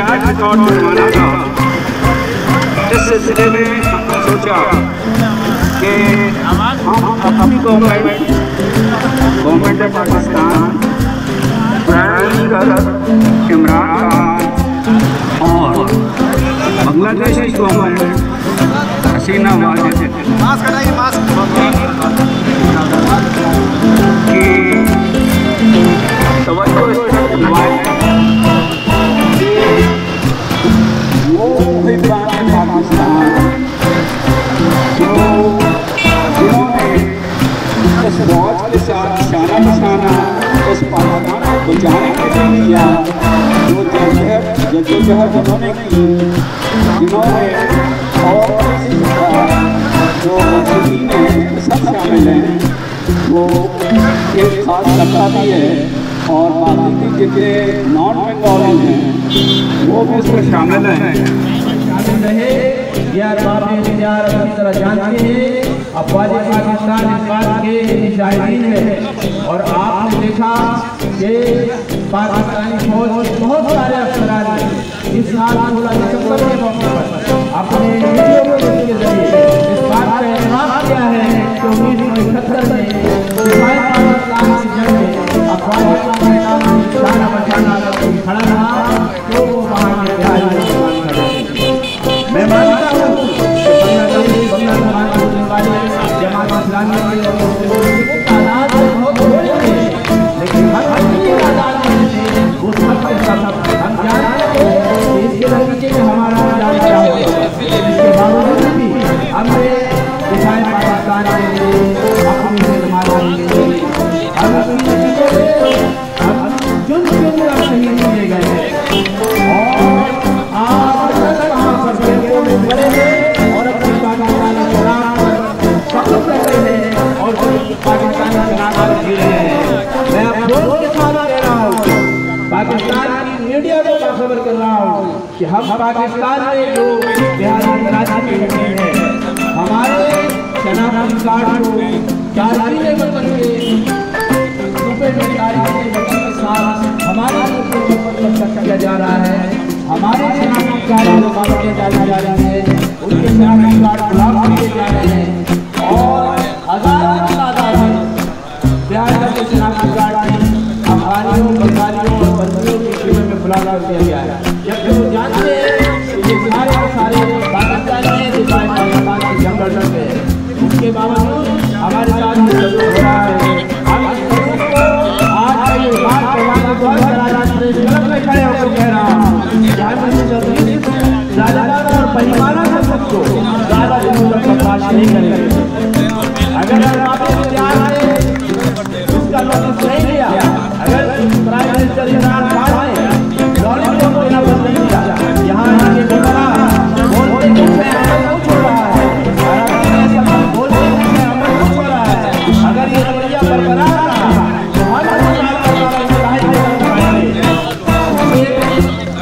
आज रिकॉर्ड बनवाना था। इस सिलसिले में हमने सोचा कि हम अपनी government of Pakistan, prime minister Imran Khan और बांग्लादेश गवर्नमेंट हसीना वाजिद की तवज्जो वो पाकिस्तान जिन्होंने इस फौज के साथ निशाना निशाना इस पाकिस्तान को बचाने के लिए किया, जो जद्दोजहद उन्होंने की, जिन्होंने और जो मजदूरी में सब शामिल हैं, वो एक खास तबका भी है और बाकी के जितने नॉन बंगाली हैं वो भी इसमें शामिल हैं। रहे यार बाप अच्छी तरह जानते हैं। अफवाज पाकिस्तान इस बात के शाहिद है और आपने देखा कि पाकिस्तानी फौज बहुत सारे अफसरान इस साल 16 दिसंबर के मौके पर अपने वीडियो के जरिए इस बात का ऐलान किया है कि 1971 में पाकिस्तान की जंग में अफवाज पाकिस्तान निशाना बचाना खड़ा रहा तो वो वहाँ के मैं मानता हूँ जमात इस्लामी तादाद बहुत बड़ी है, लेकिन हर की तादाद में वो सब हम जानते हैं इसके नतीजे में हमारा जान क्या होगा। इसके बावजूद भी हमने दिखाए पाकिस्तान के लिए अपनी चुन शहीद किए गए और आज कहाँ पर खेतों में पड़े हैं और अपनी पाकिस्तान के खिलाफ सख्त कर रहे हैं और पाकिस्तान के खिलाफ जी रहे हैं। मैं अफसोस के साथ कह रहा हूँ, पाकिस्तान की मीडिया को खबर कर रहा हूँ कि हम पाकिस्तान में जो बिहार राज्य के हैं हमारे शनाख्ती कार्ड को 4 महीने बदल के रुपये में तारीख के साथ हमारे किया जा रहा है। हमारे शनाख्ती कार्ड जो बातें डाली जा रही है उनके शनाख्ती कार्ड ब्लॉक किए जा रहे हैं और हजारों की तादाद में बिहार के शनाख्ती कार्ड अफगानियों, बंगालियों और बंदियों के शिविर में ब्लॉक किया गया है। जबकि वो जानते हैं कि सारे पाकिस्तानी पाकिस्तान की जंग लड़ रहे हैं, उसके बावजूद हमारे साथ हो रहा है। हम आज का ये बात खड़े होकर कह रहा हूँ और परिवारों से सबको ज़्यादा दिनों तक बर्दाश्त नहीं करेंगे। अगर आप तैयार हैं उसका नोटिस नहीं लिया, अगर प्राइम मिनिस्टर इमरान खान ने लॉलीपॉप देना बंद नहीं किया, यहाँ आगे बढ़ा बोलते अमल को छोड़ रहा है, बोलते अमल को छोड़ रहा है। अगर ये रवैया बरकरार रहा तो हम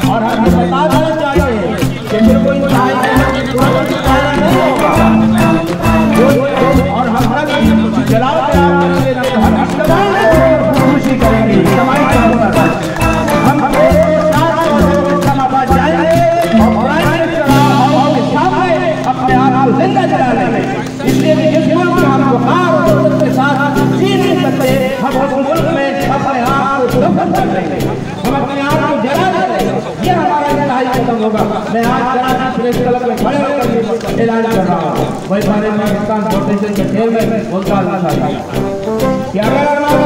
और हम बता देना चाहते हैं कि फिर कोई नहीं होगा और हम जलाओ खुशी करेंगे। हम जाएंगे और अपने आप को जिंदा जला लेंगे। इसलिए जिस मुल्क में हम बुखार और दर्द के साथ जी नहीं सकते, हम उस मुल्क में अपने आप को दफन कर देंगे, हम अपने आप को जला देंगे। ये हमारा लड़ाई खत्म होगा। मैं आज कराची प्रेस क्लब में खड़े होकर ऐलान कर रहा हूँ, वही हमारे पाकिस्तान फाउंडेशन के चेयरमैन मुल्तान साहब कि अगर हमारे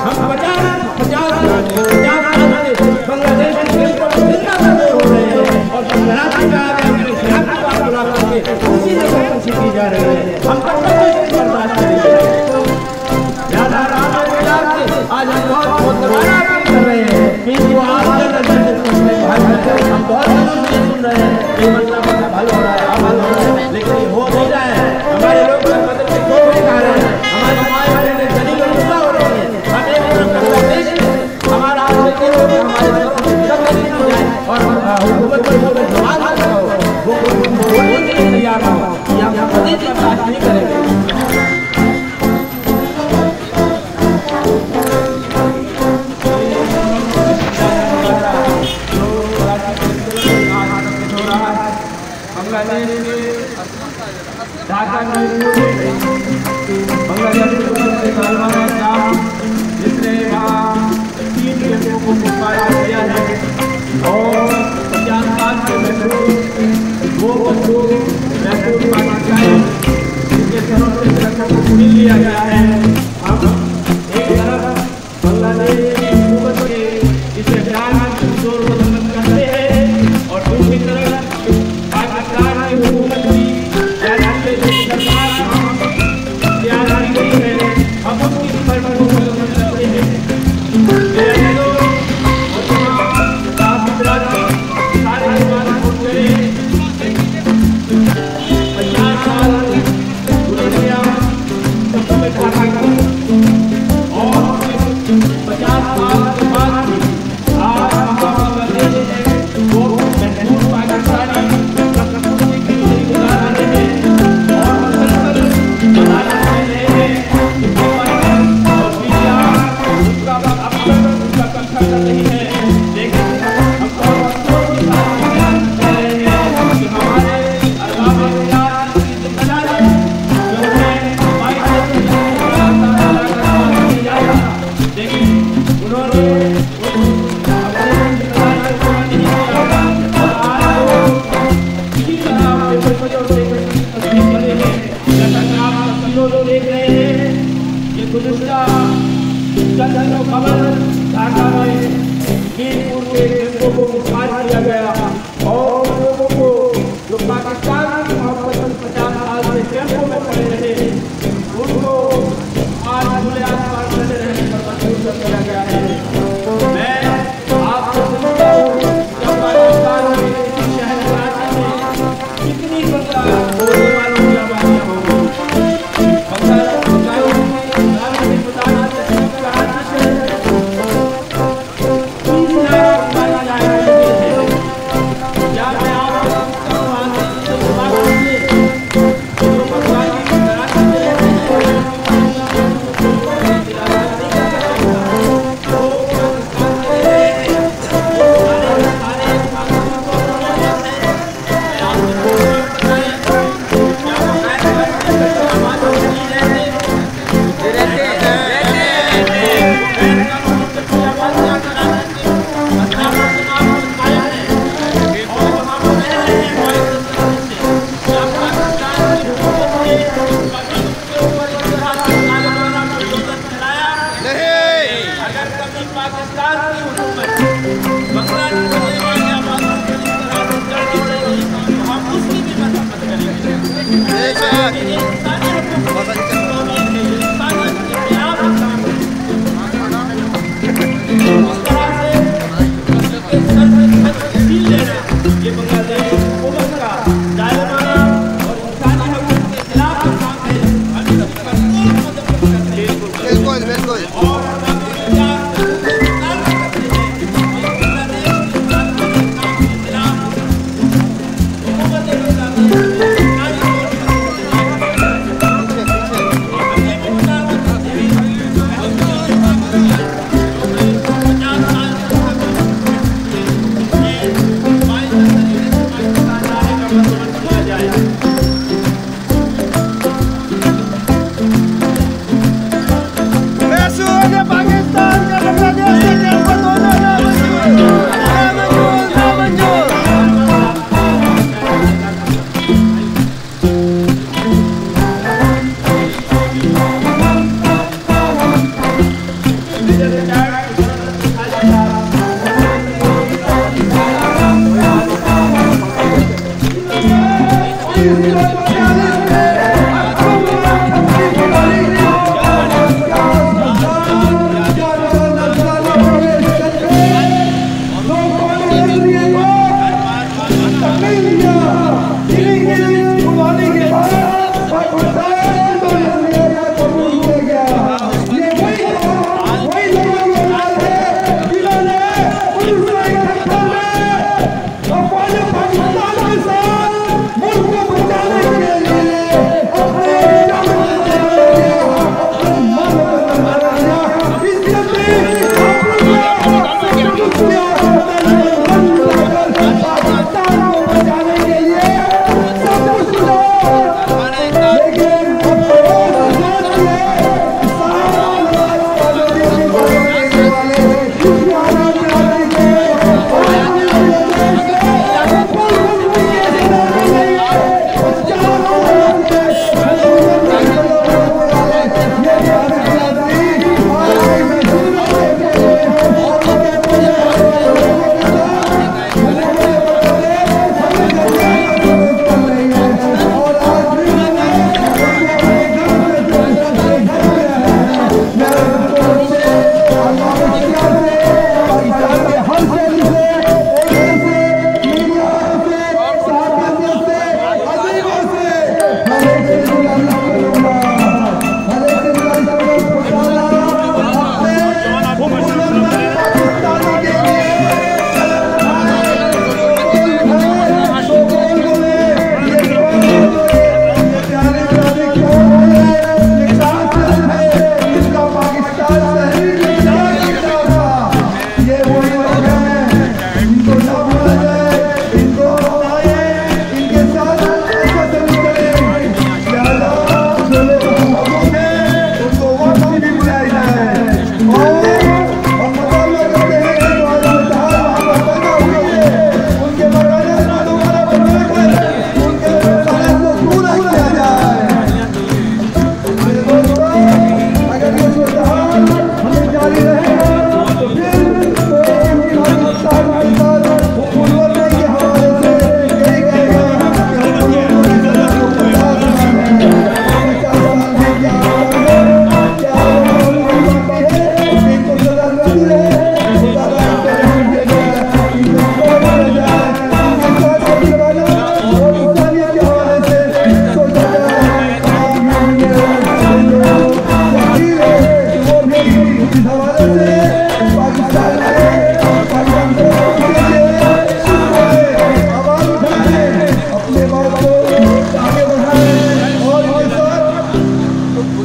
हम 50 बांग्लादेश के हो रहे हैं और कराची का उसी जगह खुशी की जा रही है, हम बर्दाश्त करेंगे। आज हम बहुत कर रहे हैं कि वो हम बहुत सुन रहे हैं, ये मतलब हल हो रहा है, लेकिन हो नहीं रहा है। हमारे लोग छीन लिया गया है। हम एक तरफ बांग्लादेश की हुकूमत के इस अभियान की जोर मदद करते हैं और दूसरी तरफ पाकिस्तान की हुकूमत की सरकार तैयार की गई है, हम उसकी भरपूर मदद करते हैं।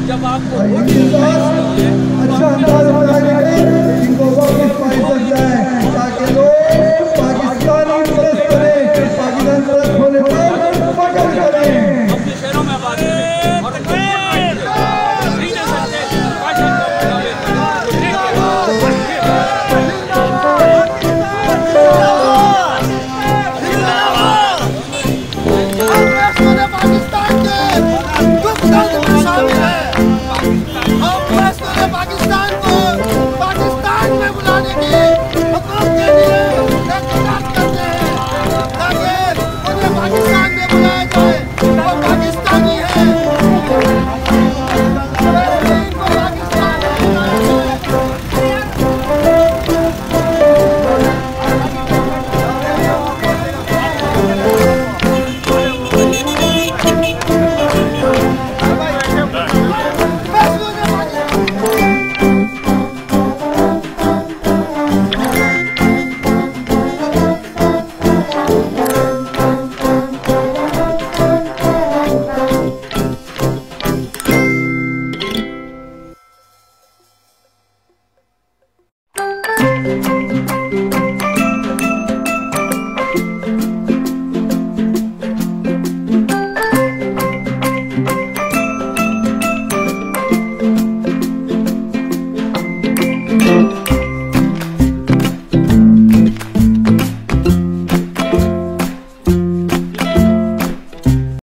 जब आपको वोट मिलता है, अच्छा अंदाज